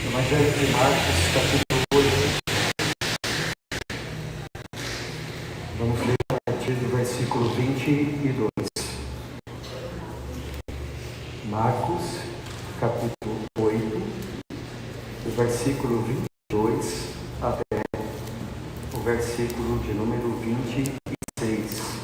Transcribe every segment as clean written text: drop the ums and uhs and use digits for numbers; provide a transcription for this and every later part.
Evangelho de Marcos, capítulo 8. Vamos ler a partir do versículo 22. Marcos, capítulo 8, do versículo 22 até o versículo de número 26.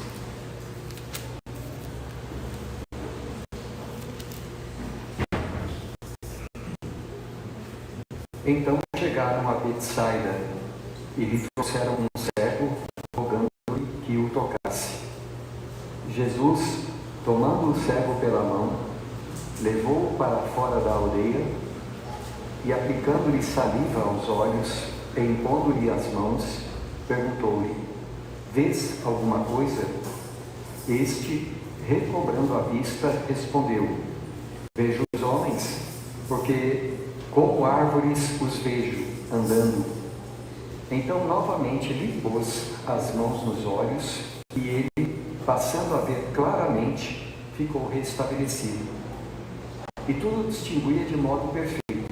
Então chegaram a Betsaida e lhe trouxeram um cego, rogando-lhe que o tocasse. Jesus, tomando o cego pela mão, levou-o para fora da aldeia e, aplicando-lhe saliva aos olhos e impondo-lhe as mãos, perguntou-lhe: vês alguma coisa? Este, recobrando a vista, respondeu: vejo os homens, porque como árvores os vejo andando. Então novamente lhe pôs as mãos nos olhos, e ele, passando a ver claramente, ficou restabelecido. E tudo distinguia de modo perfeito.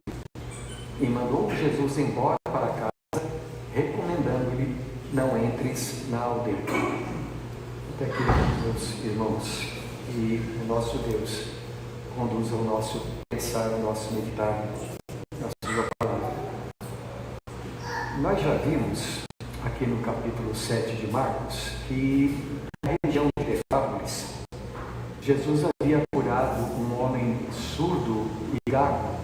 E mandou Jesus embora para casa, recomendando-lhe: não entres na aldeia. Até aqui, meus irmãos, e o nosso Deus conduza o nosso pensar, o nosso meditar na sua palavra. Nós já vimos aqui no capítulo 7 de Marcos que na região de Decápolis, Jesus havia curado um homem surdo e gago,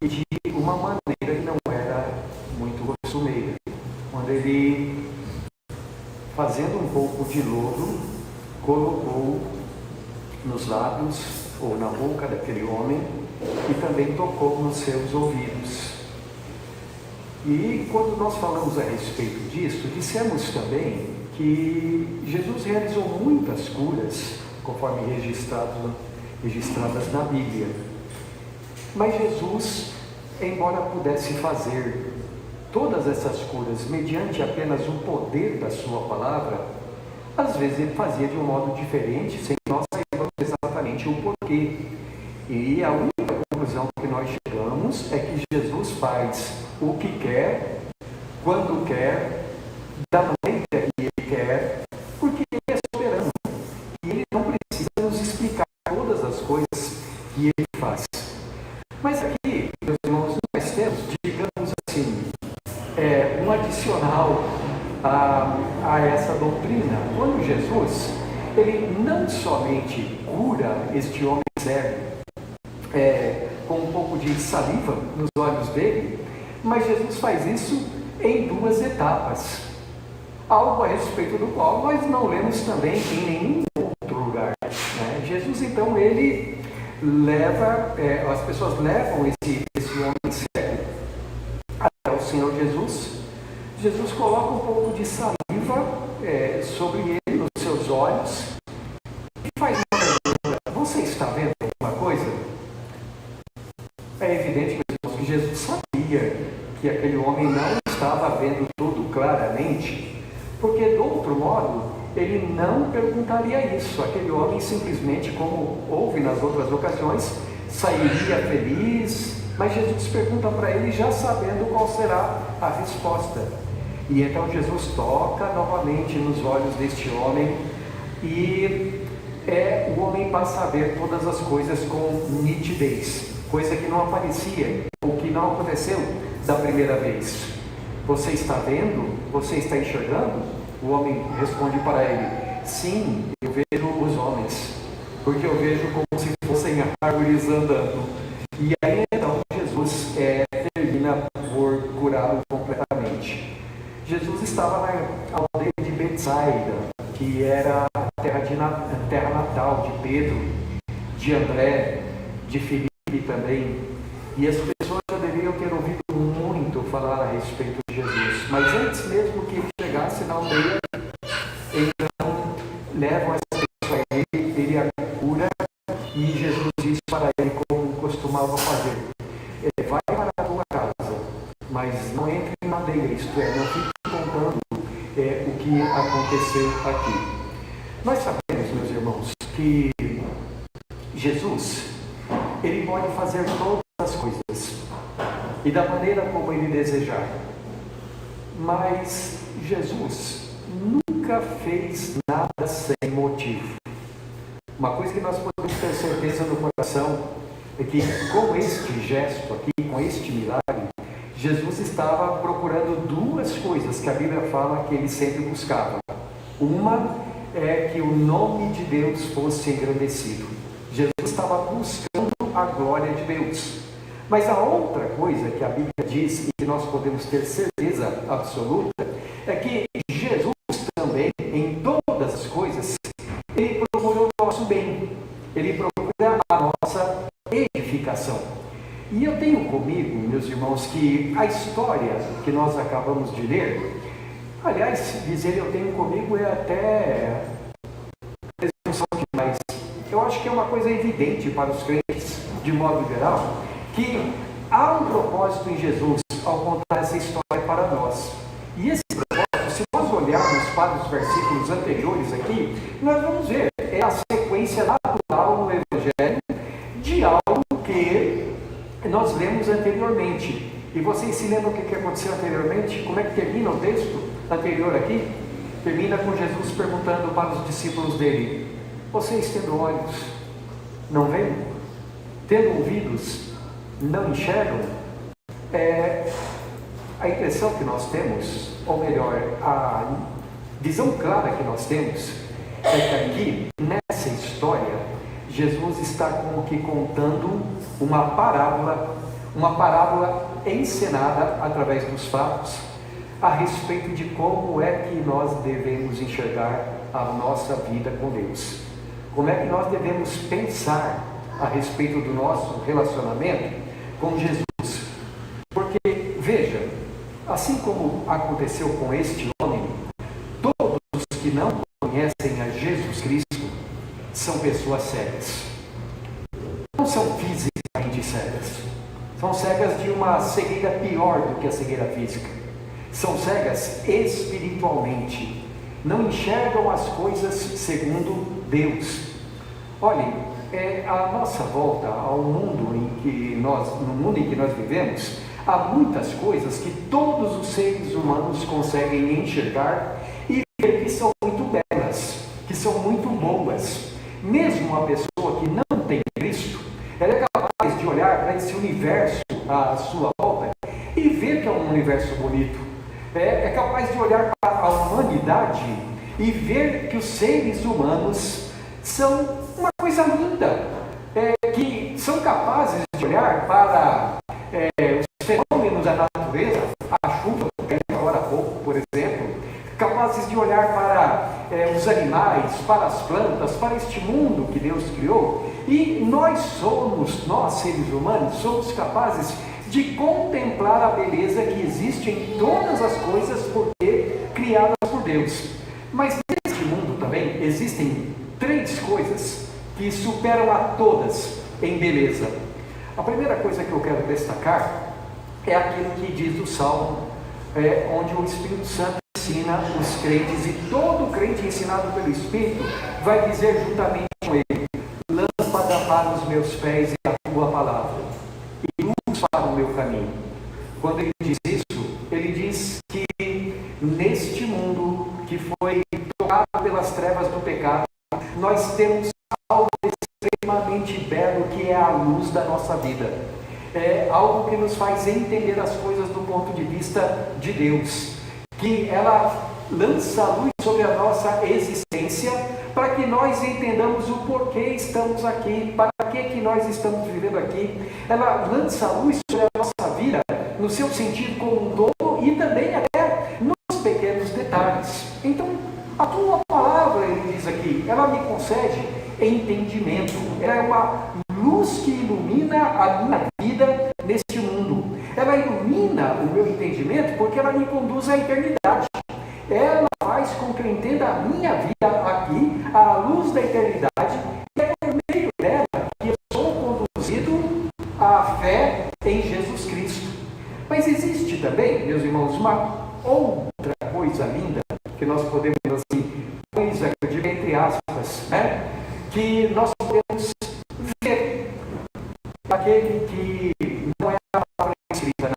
e de uma maneira que não era muito costumeira, quando ele, fazendo um pouco de lodo, colocou nos lábios ou na boca daquele homem e também tocou nos seus ouvidos. E quando nós falamos a respeito disso, dissemos também que Jesus realizou muitas curas, conforme registradas na Bíblia. Mas Jesus, embora pudesse fazer todas essas curas mediante apenas o poder da sua palavra, às vezes ele fazia de um modo diferente, sem nós sabermos exatamente o porquê. E a única conclusão que nós chegamos é que Jesus faz o que quer, quando quer, da maneira que ele quer, porque ele é soberano. E ele não precisa nos explicar todas as coisas que ele faz. Mas aqui, meus irmãos, nós temos, digamos assim, um adicional a essa doutrina. Quando Jesus, ele não somente cura este homem cego, com um pouco de saliva nos olhos dele, mas Jesus faz isso em duas etapas, algo a respeito do qual nós não lemos também em nenhum outro lugar, né? Jesus, então, ele leva, as pessoas levam esse homem cego até o Senhor Jesus. Jesus coloca um pouco de saliva sobre ele, nos seus olhos, e faz uma pergunta: você está vendo alguma coisa? É evidente, meus irmãos, que Jesus sabia que aquele homem não estava vendo tudo claramente, porque, de outro modo, ele não perguntaria isso. Aquele homem simplesmente, como houve nas outras ocasiões, sairia feliz, mas Jesus pergunta para ele já sabendo qual será a resposta. E então Jesus toca novamente nos olhos deste homem e o homem passa a ver todas as coisas com nitidez, coisa que não aparecia, ou que não aconteceu da primeira vez. Você está vendo? Você está enxergando? O homem responde para ele: sim, eu vejo os homens, porque eu vejo como se fossem árvores andando. E aí então Jesus termina por curá-lo completamente. Jesus estava na aldeia de Betsaida, que era a terra natal de Pedro, de André, de Filipe também. E as pessoas já deveriam ter ouvido muito falar a respeito de Jesus. Mas antes mesmo que ele chegasse na aldeia, então levam essa pessoa a ele a cura, e Jesus diz para ele, como costumava fazer: vai para a tua casa, mas não entre na aldeia, isto é, não fique contando o que aconteceu aqui. Nós sabemos, meus irmãos, que Jesus, ele pode fazer todas as coisas. e da maneira como Ele desejar. Mas Jesus nunca fez nada sem motivo. Uma coisa que nós podemos ter certeza no coração é que com este gesto aqui, com este milagre, Jesus estava procurando duas coisas que a Bíblia fala que Ele sempre buscava. Uma é que o nome de Deus fosse engrandecido. Jesus estava buscando a glória de Deus. Mas a outra coisa que a Bíblia diz, e que nós podemos ter certeza absoluta, é que Jesus também, em todas as coisas, Ele procura o nosso bem. Ele procura a nossa edificação. E eu tenho comigo, meus irmãos, que a história que nós acabamos de ler, aliás, dizer eu tenho comigo é até presunção demais. Eu acho que é uma coisa evidente para os crentes, de modo geral, que há um propósito em Jesus ao contar essa história para nós. E esse propósito, se nós olharmos para os versículos anteriores aqui, nós vamos ver, é a sequência natural no Evangelho de algo que nós lemos anteriormente. E vocês se lembram o que aconteceu anteriormente? Como é que termina o texto anterior aqui? Termina com Jesus perguntando para os discípulos dele: vocês tendo olhos, não veem? Tendo ouvidos, não enxergam? A impressão que nós temos, ou melhor, a visão clara que nós temos, é que aqui, nessa história, Jesus está como que contando uma parábola encenada através dos fatos, a respeito de como é que nós devemos enxergar a nossa vida com Deus. Como é que nós devemos pensar a respeito do nosso relacionamento com Jesus. Porque, veja, assim como aconteceu com este homem, todos os que não conhecem a Jesus Cristo são pessoas cegas. Não são fisicamente cegas. São cegas de uma cegueira pior do que a cegueira física. São cegas espiritualmente. Não enxergam as coisas segundo Deus. Olhem, a nossa volta ao mundo no mundo em que nós vivemos, há muitas coisas que todos os seres humanos conseguem enxergar e ver que são muito belas, que são muito boas. Mesmo uma pessoa que não tem Cristo, ela é capaz de olhar para esse universo à sua volta e ver que é um universo bonito. É capaz de olhar para a humanidade e ver que os seres humanos são uma coisa linda, que são capazes de olhar para os fenômenos da natureza, a chuva, que agora há pouco, por exemplo, capazes de olhar para os animais, para as plantas, para este mundo que Deus criou. E nós seres humanos, somos capazes de contemplar a beleza que existe em todas as coisas porque criadas por Deus. Mas neste mundo também existem três coisas que superam a todas em beleza. A primeira coisa que eu quero destacar é aquilo que diz o Salmo, onde o Espírito Santo ensina os crentes, e todo crente ensinado pelo Espírito vai dizer juntamente com ele: lâmpada para os meus pés é a tua palavra, e luz para o meu caminho. Quando ele diz isso, ele diz que neste mundo que foi tocado pelas trevas do pecado, nós temos algo extremamente belo que é a luz da nossa vida. É algo que nos faz entender as coisas do ponto de vista de Deus, que ela lança a luz sobre a nossa existência, para que nós entendamos o porquê estamos aqui, para que nós estamos vivendo aqui. Ela lança a luz sobre a nossa vida, no seu sentido como um todo, e também até nos pequenos detalhes. Então, a tua palavra, ele diz aqui, ela me concede entendimento. Ela é uma luz que ilumina a minha vida neste mundo. Ela ilumina o meu entendimento porque ela me conduz à eternidade. Ela faz com que eu entenda a minha vida aqui, à luz da eternidade, e é por meio dela que eu sou conduzido à fé em Jesus Cristo. Mas existe também, meus irmãos, uma outra coisa linda que nós podemos, assim, coisa que eu digo entre aspas, que nós podemos ver aquele que não é a palavra escrita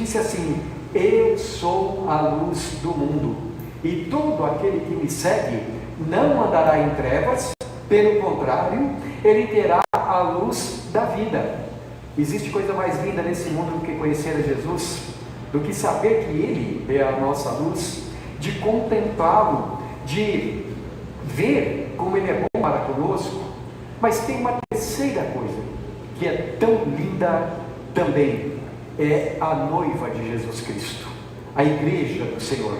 disse assim: eu sou a luz do mundo, e todo aquele que me segue não andará em trevas, pelo contrário, ele terá a luz da vida. Existe coisa mais linda nesse mundo do que conhecer a Jesus, do que saber que Ele é a nossa luz, de contemplá-lo, de ver como Ele é bom para conosco. Mas tem uma terceira coisa, que é tão linda também, é a noiva de Jesus Cristo, a igreja do Senhor.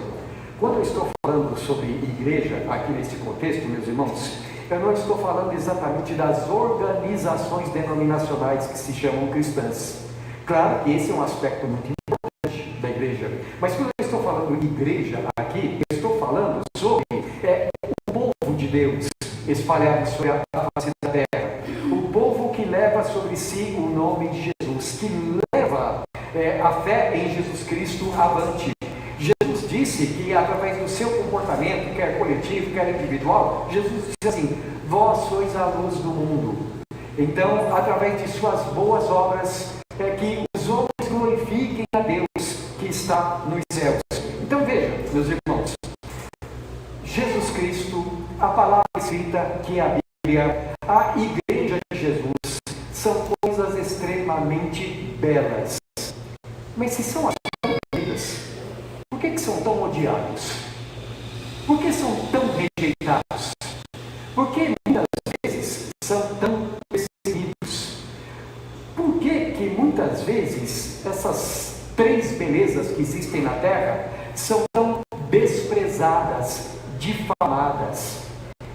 Quando eu estou falando sobre igreja, aqui nesse contexto, meus irmãos, eu não estou falando exatamente das organizações denominacionais que se chamam cristãs. Claro que esse é um aspecto muito importante da igreja, mas quando eu estou falando de igreja aqui, eu estou falando sobre o povo de Deus espalhado sobre a face da terra, o povo que leva sobre si o nome de Jesus, que leva a fé em Jesus Cristo avante. Jesus disse que através do seu comportamento, quer coletivo, quer individual, Jesus disse assim: vós sois a luz do mundo. Então, através de suas boas obras, que os homens glorifiquem a Deus que está nos céus. Então veja, meus irmãos, Jesus Cristo, a palavra escrita, que é a Bíblia, a igreja de Jesus, são coisas extremamente belas. Mas se são assim tão bonitas, por que são tão odiados? Por que são tão rejeitados? Por que muitas vezes são tão perseguidos? Por que muitas vezes essas três belezas que existem na terra são tão desprezadas, difamadas?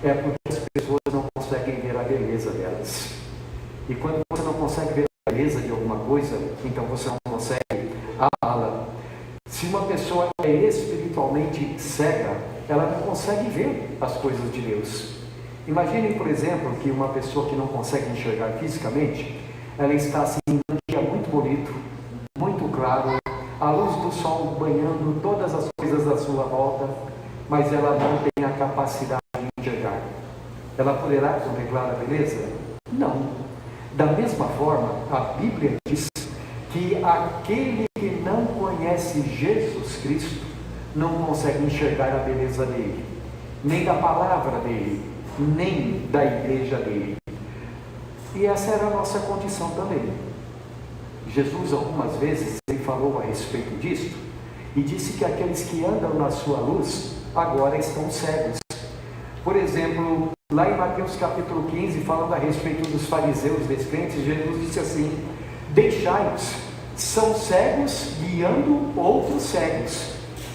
É porque as pessoas não conseguem ver a beleza delas. E quando você não consegue ver a beleza de alguma coisa, então você não consegue amá-la. Se uma pessoa é espiritualmente cega, ela não consegue ver as coisas de Deus. Imaginem, por exemplo, que uma pessoa que não consegue enxergar fisicamente, ela está assim, num dia muito bonito, muito claro, a luz do sol banhando todas as coisas à sua volta, mas ela não tem a capacidade de enxergar. Ela poderá contemplar a beleza? Não. Da mesma forma, a Bíblia diz que aquele que não conhece Jesus Cristo não consegue enxergar a beleza dele, nem da palavra dele, nem da igreja dele. E essa era a nossa condição também. Jesus algumas vezes ele falou a respeito disso e disse que aqueles que andam na sua luz agora estão cegos. Por exemplo, lá em Mateus capítulo 15, falando a respeito dos fariseus descrentes, Jesus disse assim: deixai-os, são cegos guiando outros cegos.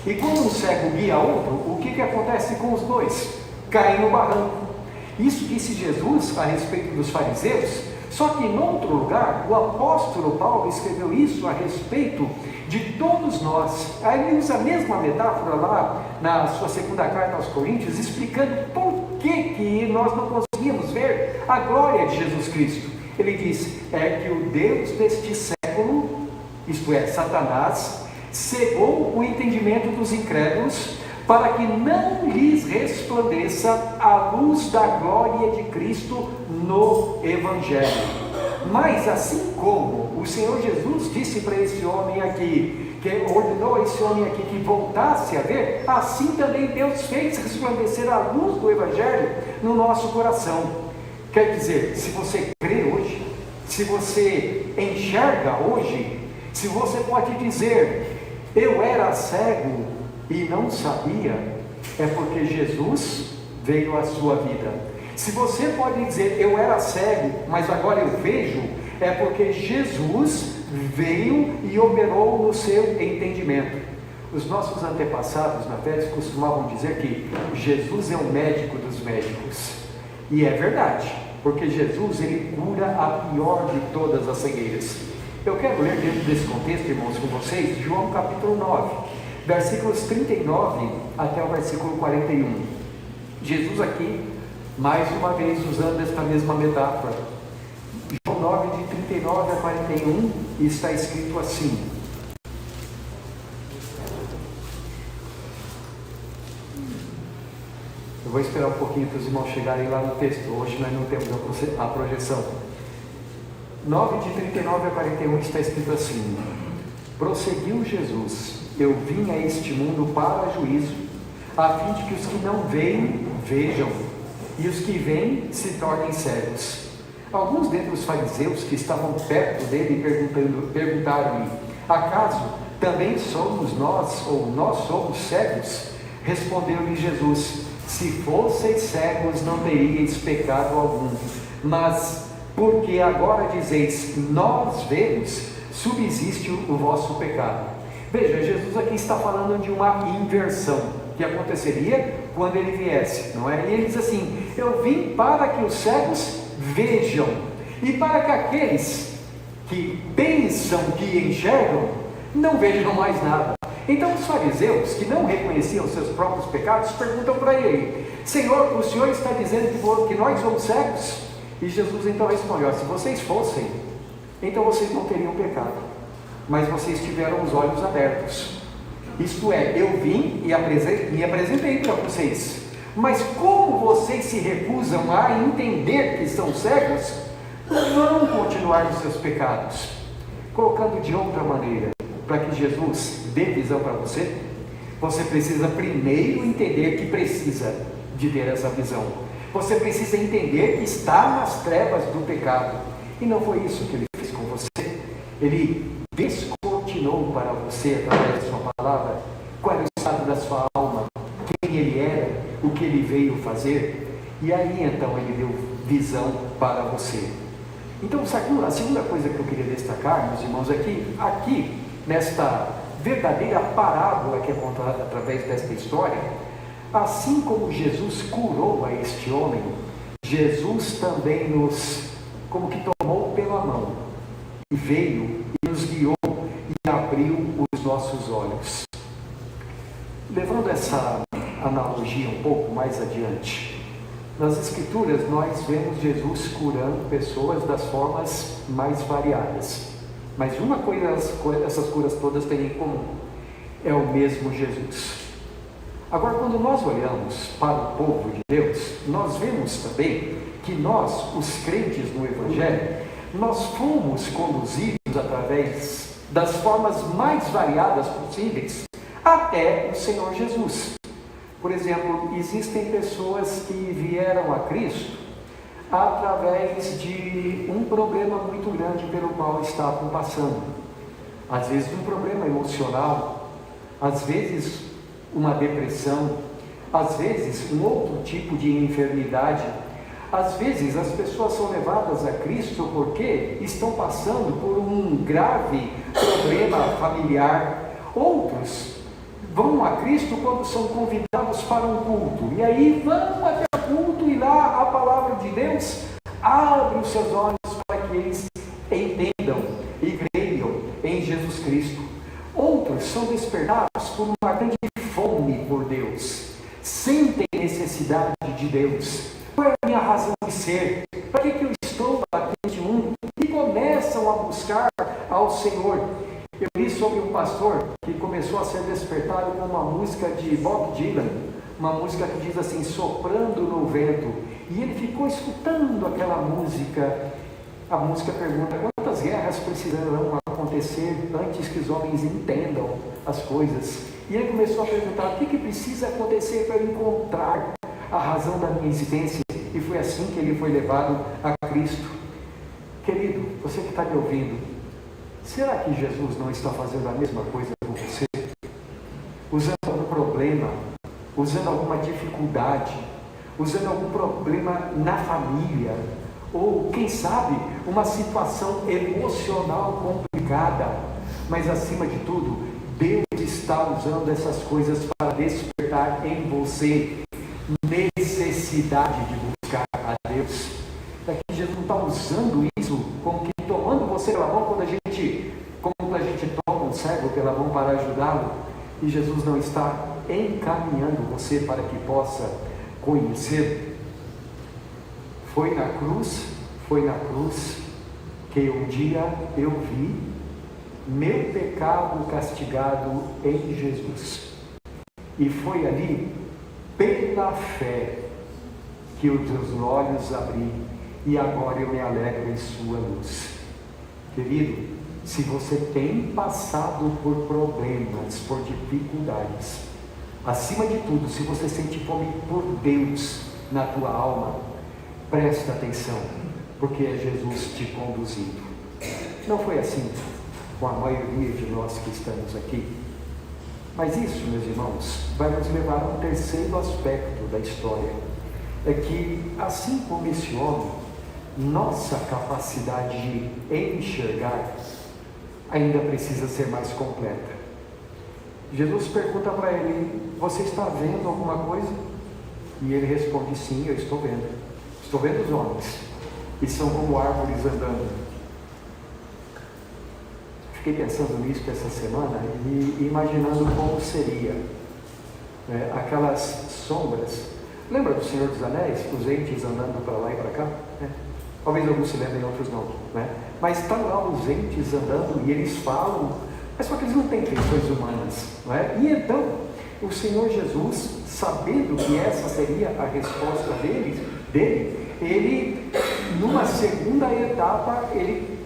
E quando um cego guia outro, o que acontece com os dois? Caem no barranco. Isso disse Jesus a respeito dos fariseus, só que em outro lugar, o apóstolo Paulo escreveu isso a respeito de todos nós. Aí ele usa a mesma metáfora lá na sua segunda carta aos Coríntios, explicando por que nós não conseguimos ver a glória de Jesus Cristo. Ele diz, que o Deus deste século, isto é, Satanás, cegou o entendimento dos incrédulos, para que não lhes resplandeça a luz da glória de Cristo no Evangelho. Mas assim como o Senhor Jesus disse para esse homem aqui, que ordenou a esse homem aqui que voltasse a ver, assim também Deus fez resplandecer a luz do Evangelho no nosso coração. Quer dizer, se você crê hoje, se você enxerga hoje, se você pode dizer, eu era cego e não sabia, é porque Jesus veio à sua vida. Se você pode dizer, eu era cego, mas agora eu vejo, é porque Jesus veio e operou no seu entendimento. Os nossos antepassados na fé costumavam dizer que Jesus é o médico dos médicos. E é verdade, porque Jesus ele cura a pior de todas as cegueiras. Eu quero ler dentro desse contexto, irmãos, com vocês, João capítulo 9. Versículos 39 até o versículo 41. Jesus aqui, mais uma vez, usando esta mesma metáfora. João 9, de 39 a 41, está escrito assim. Eu vou esperar um pouquinho para os irmãos chegarem lá no texto. Hoje nós não temos a projeção. 9, de 39 a 41, está escrito assim. Prosseguiu Jesus: eu vim a este mundo para juízo, a fim de que os que não veem, vejam, e os que veem se tornem cegos. Alguns dentre os fariseus que estavam perto dele perguntaram-lhe: acaso também somos nós, ou nós somos cegos? Respondeu-lhe Jesus: se fosseis cegos, não teríeis pecado algum, mas porque agora dizeis, nós vemos, subsiste o vosso pecado. Veja, Jesus aqui está falando de uma inversão que aconteceria quando ele viesse, não é? E ele diz assim: eu vim para que os cegos vejam, e para que aqueles que pensam que enxergam, não vejam mais nada. Então os fariseus, que não reconheciam seus próprios pecados, perguntam para ele: Senhor, o Senhor está dizendo que nós somos cegos? E Jesus então respondeu: se vocês fossem, então vocês não teriam pecado, mas vocês tiveram os olhos abertos. Isto é, eu vim e me apresentei para vocês, mas como vocês se recusam a entender que são cegos, vão continuar nos seus pecados. Colocando de outra maneira, para que Jesus dê visão para você, você precisa primeiro entender que precisa de ter essa visão. Você precisa entender que está nas trevas do pecado. E não foi isso que ele fez com você. Ele descortinou para você, através da sua palavra, qual era o estado da sua alma, quem ele era, o que ele veio fazer. E aí então ele deu visão para você. Então a segunda coisa que eu queria destacar, meus irmãos, aqui nesta verdadeira parábola que é contada através desta história, assim como Jesus curou a este homem, Jesus também como que tomou pela mão, e veio e nos guiou e abriu os nossos olhos. Levando essa analogia um pouco mais adiante, nas Escrituras nós vemos Jesus curando pessoas das formas mais variadas. Mas uma coisa essas curas todas têm em comum: é o mesmo Jesus. Agora, quando nós olhamos para o povo de Deus, nós vemos também que nós, os crentes no Evangelho, nós fomos conduzidos através das formas mais variadas possíveis até o Senhor Jesus. Por exemplo, existem pessoas que vieram a Cristo através de um problema muito grande pelo qual estavam passando. Às vezes um problema emocional, às vezes uma depressão, às vezes um outro tipo de enfermidade. Às vezes as pessoas são levadas a Cristo porque estão passando por um grave problema familiar. Outros vão a Cristo quando são convidados para um culto, e aí vão até o culto e lá a palavra de Deus abre os seus olhos para que eles entendam e creiam em Jesus Cristo. Outros são despertados por uma grande fome por Deus, sentem necessidade de Deus. Qual é a minha razão de ser? Para que eu estou aqui neste mundo? E começam a buscar ao Senhor. Eu li sobre um pastor que começou a ser despertado com uma música de Bob Dylan, uma música que diz assim: soprando no vento. E ele ficou escutando aquela música. A música pergunta: quantas guerras precisarão acontecer antes que os homens entendam as coisas? E ele começou a perguntar: o que precisa acontecer para eu encontrar a razão da minha existência? E foi assim que ele foi levado a Cristo. Querido, você que está me ouvindo, será que Jesus não está fazendo a mesma coisa com você? Usando algum problema, usando alguma dificuldade, usando algum problema na família, ou quem sabe uma situação emocional complicada, mas acima de tudo, Deus está usando essas coisas para despertar em você necessidade de buscar a Deus. É que Jesus não está usando isso como que tomando você pela mão como a gente toma um cego pela mão para ajudá-lo, e Jesus não está encaminhando você para que possa conhecer. Foi na cruz que um dia eu vi meu pecado castigado em Jesus, e foi ali, pela fé, que os meus olhos abri, e agora eu me alegro em sua luz. Querido, Se você tem passado por problemas, por dificuldades, acima de tudo, se você sente fome por Deus na tua alma, presta atenção, porque é Jesus te conduzindo. Não foi assim com a maioria de nós que estamos aqui. Mas isso, meus irmãos, vai nos levar a um terceiro aspecto da história. É que, assim como esse homem, nossa capacidade de enxergar ainda precisa ser mais completa. Jesus pergunta para ele: você está vendo alguma coisa? E ele responde: sim, eu estou vendo. Estou vendo os homens, e são como árvores andando. Fiquei pensando nisso essa semana e imaginando como seria, né, aquelas sombras. Lembra do Senhor dos Anéis? Os entes andando para lá e para cá? Né? Talvez alguns se lembrem, outros não. Né? Mas estão lá os entes andando e eles falam, mas só que eles não têm feições humanas. Não é? E então, o Senhor Jesus, sabendo que essa seria a resposta dele, ele, numa segunda etapa, ele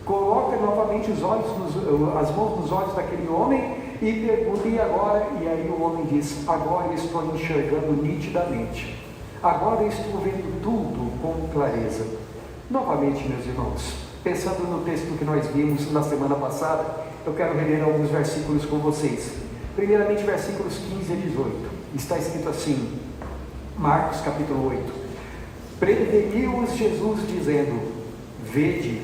coloca novamente as mãos nos olhos daquele homem e pergunta: e agora? E aí o homem diz: agora eu estou enxergando nitidamente, agora eu estou vendo tudo com clareza. Novamente, meus irmãos, pensando no texto que nós vimos na semana passada, eu quero reler alguns versículos com vocês. Primeiramente, versículos 15 a 18, está escrito assim, Marcos capítulo 8: preveniu-os Jesus dizendo: vede,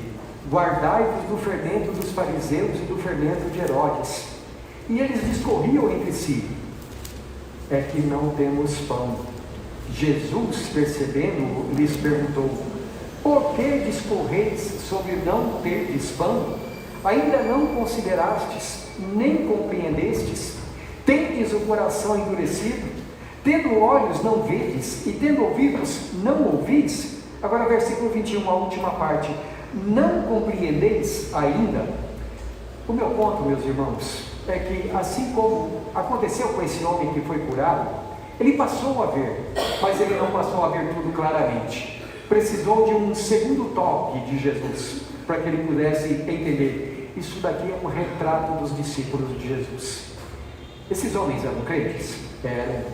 guardai-vos do fermento dos fariseus e do fermento de Herodes. E eles discorriam entre si: é que não temos pão. Jesus, percebendo, lhes perguntou: por que discorreis sobre não terdes pão? Ainda não considerastes, nem compreendestes? Tendes o coração endurecido? Tendo olhos não vedes, e tendo ouvidos não ouvis? Agora versículo 21, a última parte: não compreendeis ainda? O meu ponto, meus irmãos, é que assim como aconteceu com esse homem que foi curado, ele passou a ver, mas ele não passou a ver tudo claramente. Precisou de um segundo toque de Jesus, para que ele pudesse entender. Isso daqui é um retrato dos discípulos de Jesus. Esses homens eram crentes? Eram.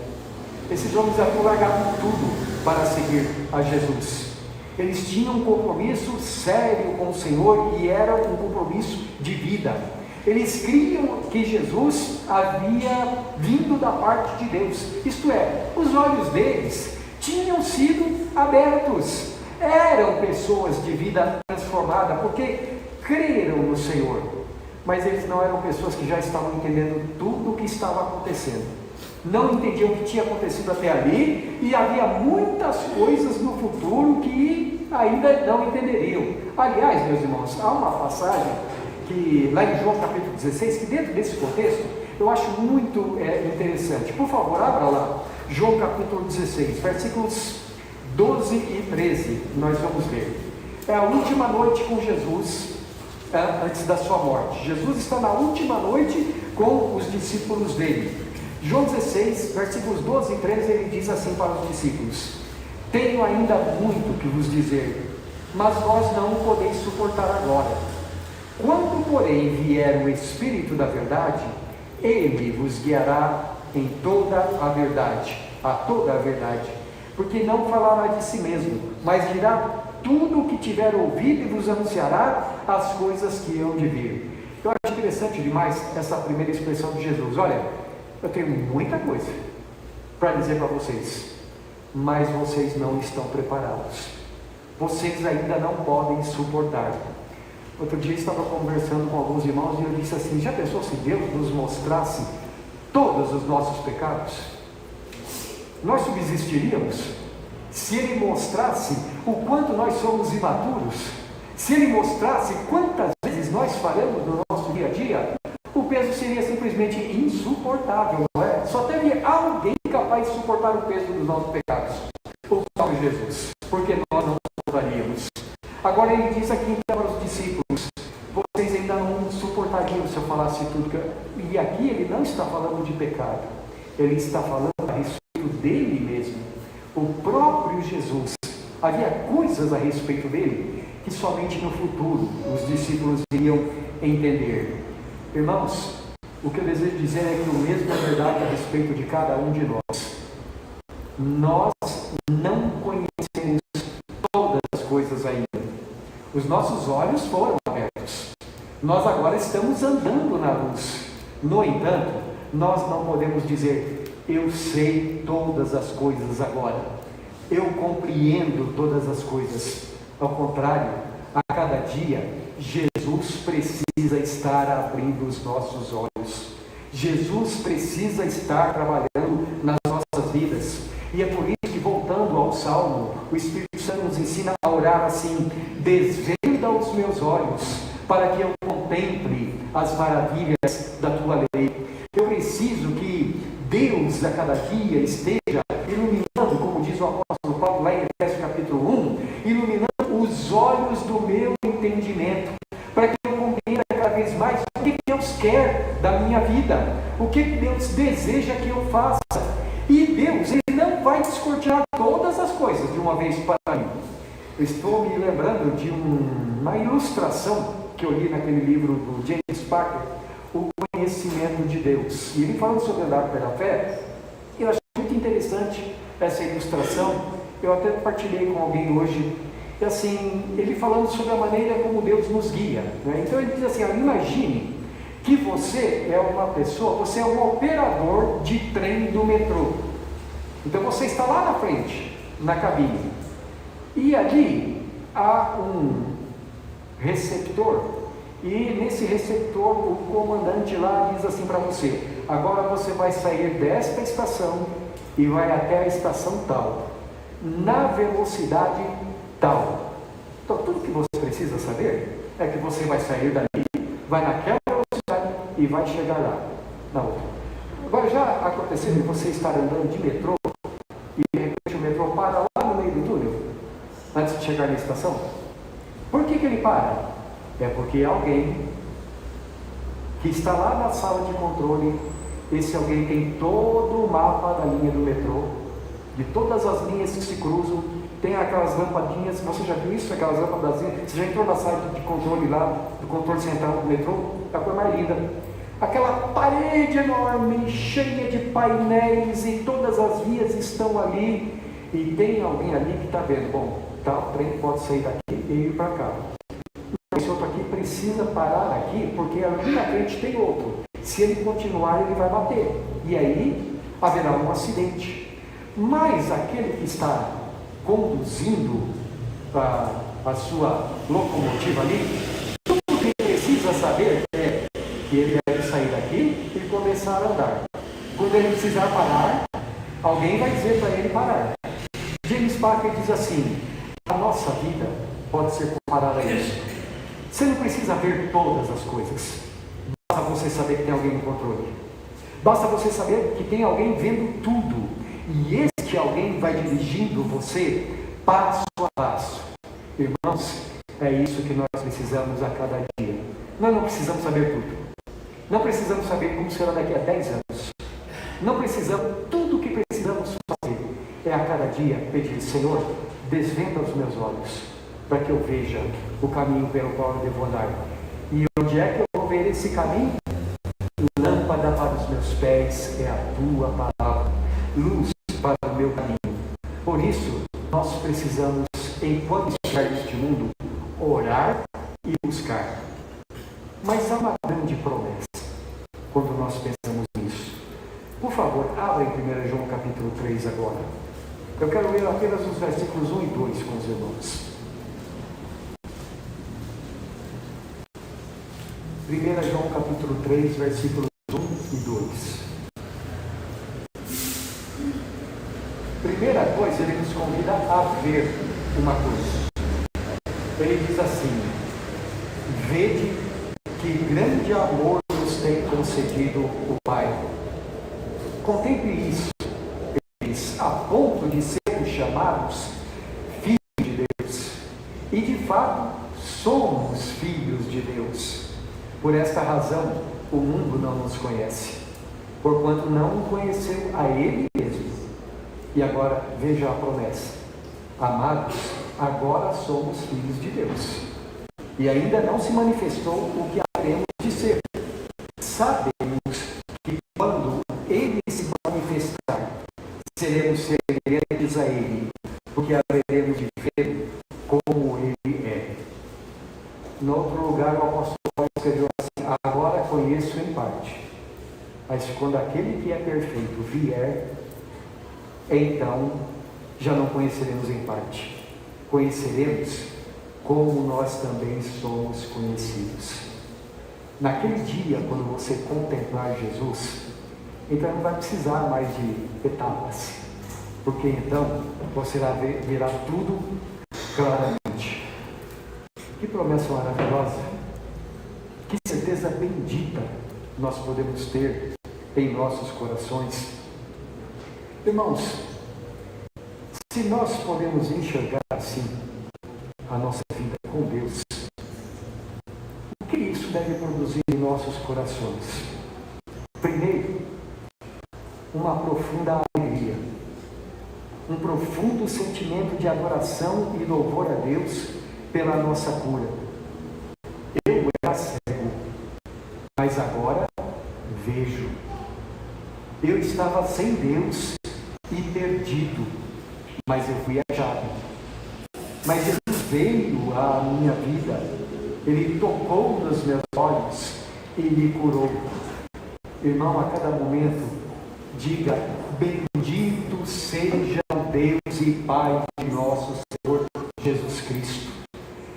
Esses homens haviam largado tudo para seguir a Jesus. Eles tinham um compromisso sério com o Senhor e era um compromisso de vida. Eles criam que Jesus havia vindo da parte de Deus, isto é, os olhos deles tinham sido abertos, eram pessoas de vida transformada, porque creram no Senhor, mas eles não eram pessoas que já estavam entendendo tudo o que estava acontecendo, não entendiam o que tinha acontecido até ali, e havia muitas coisas no futuro que ainda não entenderiam. Aliás, meus irmãos, há uma passagem que lá em João capítulo 16, que dentro desse contexto eu acho muito interessante. Por favor, abra lá, João capítulo 16, versículos 12 e 13, nós vamos ver. É a última noite com Jesus, antes da sua morte. Jesus está na última noite com os discípulos dele. João 16, versículos 12 e 13, ele diz assim para os discípulos: tenho ainda muito que vos dizer, mas vós não o podeis suportar agora. Quando, porém, vier o Espírito da verdade, ele vos guiará em toda a verdade, porque não falará de si mesmo, mas dirá tudo o que tiver ouvido e vos anunciará as coisas que hão de vir. Eu acho interessante demais essa primeira expressão de Jesus. Olha, eu tenho muita coisa para dizer para vocês, mas vocês não estão preparados, vocês ainda não podem suportar. Outro dia eu estava conversando com alguns irmãos e eu disse assim: já pensou se Deus nos mostrasse todos os nossos pecados? Nós subsistiríamos? Se Ele mostrasse o quanto nós somos imaturos, se Ele mostrasse quantas vezes nós falhamos no nosso dia a dia, o peso seria simplesmente insuportável, não é? Só teve alguém capaz de suportar o peso dos nossos pecados, o próprio Jesus, porque nós não suportaríamos. Agora ele diz aqui para os discípulos: vocês ainda não suportariam se eu falasse tudo. E aqui ele não está falando de pecado, ele está falando a respeito dele mesmo. O próprio Jesus, havia coisas a respeito dele que somente no futuro os discípulos iriam entender. Irmãos, o que eu desejo dizer é que o mesmo é verdade a respeito de cada um de nós. Nós não conhecemos todas as coisas ainda. Os nossos olhos foram abertos. Nós agora estamos andando na luz. No entanto, nós não podemos dizer, eu sei todas as coisas agora. Eu compreendo todas as coisas. Ao contrário, a cada dia, Jesus precisa estar abrindo os nossos olhos. Jesus precisa estar trabalhando nas nossas vidas. E é por isso que, voltando ao Salmo, o Espírito Santo nos ensina a orar assim: desvenda os meus olhos, para que eu contemple as maravilhas da tua lei. Eu preciso que Deus a cada dia esteja iluminando, como diz o apóstolo Paulo lá em Efésios capítulo 1, iluminando os olhos do meu entendimento, para que eu compreenda cada vez mais o que Deus quer da minha vida, o que Deus deseja que eu faça. E Deus, Ele não vai descortinar todas as coisas de uma vez para mim. Eu estou me lembrando de uma ilustração que eu li naquele livro do James Packer, O Conhecimento de Deus. E ele falando sobre andar pela fé, eu achei muito interessante essa ilustração. Eu até partilhei com alguém hoje. E assim, ele falando sobre a maneira como Deus nos guia, né? Então ele diz assim: imagine que você é uma pessoa, você é um operador de trem do metrô. Então você está lá na frente, na cabine, e ali há um receptor, e nesse receptor o comandante lá diz assim para você: agora você vai sair desta estação e vai até a estação tal, na velocidade tal. Então tudo que você precisa saber é que você vai sair dali, vai naquela velocidade e vai chegar lá, na outra. Agora, já aconteceu de você estar andando de metrô e de repente o metrô para lá no meio do túnel, antes de chegar na estação? Por que ele para? É porque alguém que está lá na sala de controle, esse alguém tem todo o mapa da linha do metrô, de todas as linhas que se cruzam, tem aquelas lampadinhas. Você já viu isso? Aquelas lâmpadas? Você já entrou na sala de controle lá, do controle central do metrô? É a coisa mais linda. Aquela parede enorme, cheia de painéis, e todas as vias estão ali, e tem alguém ali que está vendo: bom, tal trem pode sair daqui e ir para cá. Esse outro aqui precisa parar aqui, porque ali na frente tem outro. Se ele continuar, ele vai bater, e aí haverá um acidente. Mas aquele que está conduzindo a sua locomotiva ali, tudo que precisa saber é que ele deve sair daqui e começar a andar. Quando ele precisar parar, alguém vai dizer para ele parar. James Packer diz assim: a nossa vida pode ser comparada a isso. Você não precisa ver todas as coisas, basta você saber que tem alguém no controle, basta você saber que tem alguém vendo tudo, e este alguém vai dirigindo você passo a passo. Irmãos, é isso que nós precisamos a cada dia. Nós não precisamos saber tudo, não precisamos saber como será daqui a 10 anos, não precisamos. Tudo o que precisamos fazer é a cada dia pedir: Senhor, desvenda os meus olhos, para que eu veja o caminho pelo qual eu devo andar. E onde é que eu vou ver esse caminho? Lâmpada para os meus pés é a tua palavra, luz para o meu caminho. Por isso, nós precisamos, enquanto estiver neste mundo, orar e buscar. Mas há uma grande promessa quando nós pensamos nisso. Por favor, abra em 1 João capítulo 3 agora. Eu quero ler apenas os versículos 1 e 2 com os irmãos. 1 João capítulo 3, versículos 1 e 2. Primeira coisa, ele nos convida a ver uma coisa. Ele diz assim: vede que grande amor nos tem concedido o Pai. Contemple isso, ele diz, a ponto de sermos chamados filhos de Deus. E de fato, somos filhos de Deus. Por esta razão, o mundo não nos conhece, porquanto não o conheceu a Ele mesmo. E agora, veja a promessa: amados, agora somos filhos de Deus. E ainda não se manifestou o que haveremos de ser. Sabemos que quando Ele se manifestar, seremos semelhantes a Ele, porque haveremos de ver como Ele é. No outro lugar, o apóstolo Paulo escreveu assim: agora conheço em parte, mas quando aquele que é perfeito vier, então já não conheceremos em parte. Conheceremos como nós também somos conhecidos. Naquele dia, quando você contemplar Jesus, então não vai precisar mais de etapas, porque então você verá tudo claramente. Que promessa maravilhosa, que certeza bendita nós podemos ter em nossos corações. Irmãos, se nós podemos enxergar assim a nossa vida com Deus, o que isso deve produzir em nossos corações? Primeiro, uma profunda alegria, um profundo sentimento de adoração e louvor a Deus pela nossa cura. Eu era cego, mas agora vejo. Eu estava sem Deus e perdido, mas eu fui achado. Mas Jesus veio à minha vida, Ele tocou nos meus olhos e me curou. Irmão, a cada momento, diga: bendito seja o Deus e Pai de nosso Senhor Jesus Cristo,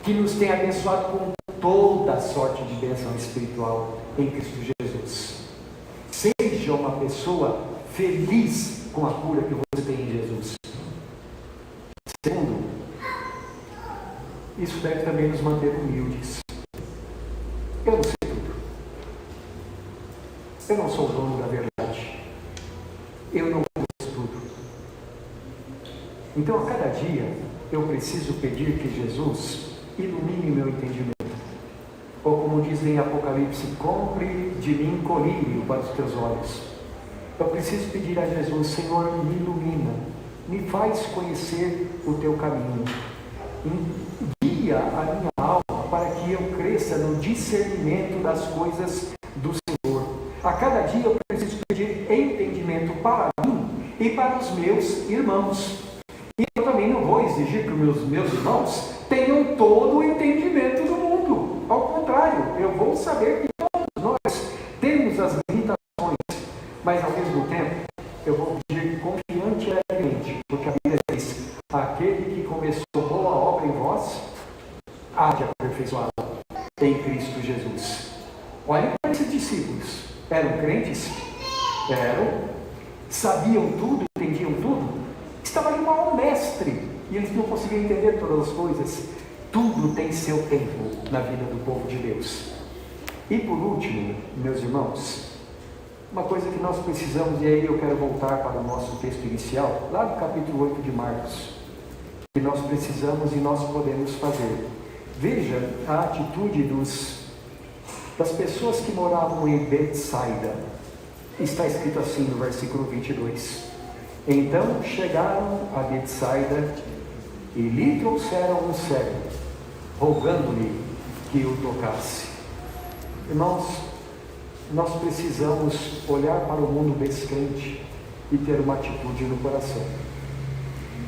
que nos tem abençoado com toda a sorte de bênção espiritual em Cristo Jesus. Seja uma pessoa feliz com a cura que você tem em Jesus. Segundo, isso deve também nos manter humildes. Eu não sei tudo. Eu não sou o dono da verdade. Eu não conheço tudo. Então, a cada dia, eu preciso pedir que Jesus ilumine meu entendimento. Ou como diz em Apocalipse: compre de mim colírio para os teus olhos. Eu preciso pedir a Jesus: Senhor, me ilumina, me faz conhecer o teu caminho, guia a minha alma para que eu cresça no discernimento das coisas do Senhor. A cada dia eu preciso pedir entendimento para mim e para os meus irmãos. E eu também não vou exigir que os meus irmãos tenham todo o entendimento do mundo. Ao contrário, eu vou saber que todos nós temos as limitações, mas ao mesmo tempo eu vou pedir confiante e alegremente, porque a Bíblia diz: aquele que começou boa obra em vós, há de aperfeiçoá-la em Cristo Jesus. Olhem para esses discípulos. Eram crentes? Eram. Sabiam tudo, entendiam tudo? Estava ali um mestre e eles não conseguiam entender todas as coisas. Tudo tem seu tempo na vida do povo de Deus. E por último, meus irmãos, uma coisa que nós precisamos, e aí eu quero voltar para o nosso texto inicial, lá no capítulo 8 de Marcos, que nós precisamos e nós podemos fazer. Veja a atitude das pessoas que moravam em Betsaida. Está escrito assim no versículo 22. Então chegaram a Betsaida e lhe trouxeram um cego, rogando-lhe que o tocasse. Irmãos, nós precisamos olhar para o mundo descrente e ter uma atitude no coração,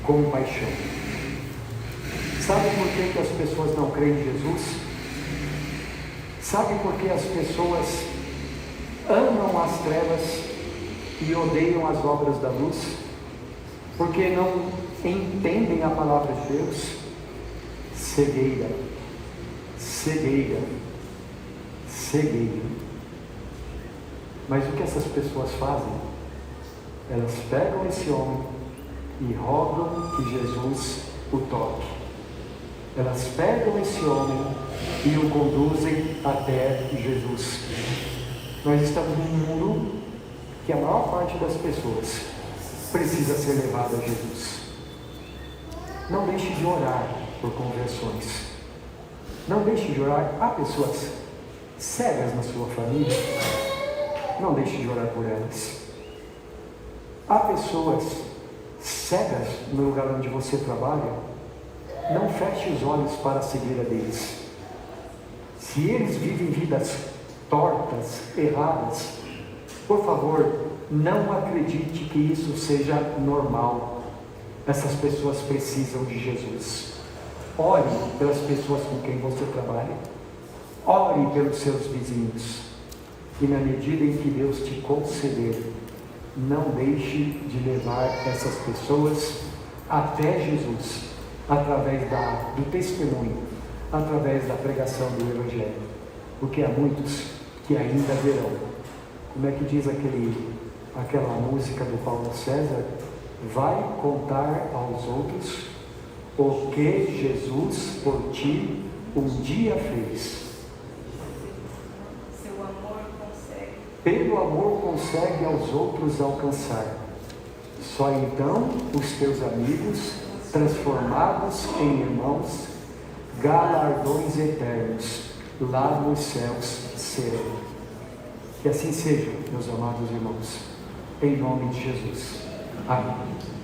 com paixão. Sabe por que as pessoas não creem em Jesus? Sabe por que as pessoas amam as trevas e odeiam as obras da luz? Porque não entendem a palavra de Deus? Cegueira, cegueira, cegueira. Mas o que essas pessoas fazem? Elas pegam esse homem e rogam que Jesus o toque. Elas pegam esse homem e o conduzem até Jesus. Nós estamos num mundo que a maior parte das pessoas precisa ser levada a Jesus. Não deixe de orar por conversões. Não deixe de orar. Há pessoas cegas na sua família. Não deixe de orar por elas. Há pessoas cegas no lugar onde você trabalha. não feche os olhos para a cegueira deles. Se eles vivem vidas tortas, erradas, por favor, não acredite que isso seja normal. Essas pessoas precisam de Jesus. Ore pelas pessoas com quem você trabalha. Ore pelos seus vizinhos. E na medida em que Deus te conceder, não deixe de levar essas pessoas até Jesus, através do testemunho, através da pregação do Evangelho. Porque há muitos que ainda verão. Como é que diz aquela música do Paulo César? Vai contar aos outros o que Jesus por ti um dia fez. Seu amor consegue. Pelo amor consegue aos outros alcançar. Só então os teus amigos, transformados em irmãos, galardões eternos, lá nos céus serão. Que assim seja, meus amados irmãos, em nome de Jesus. Amém.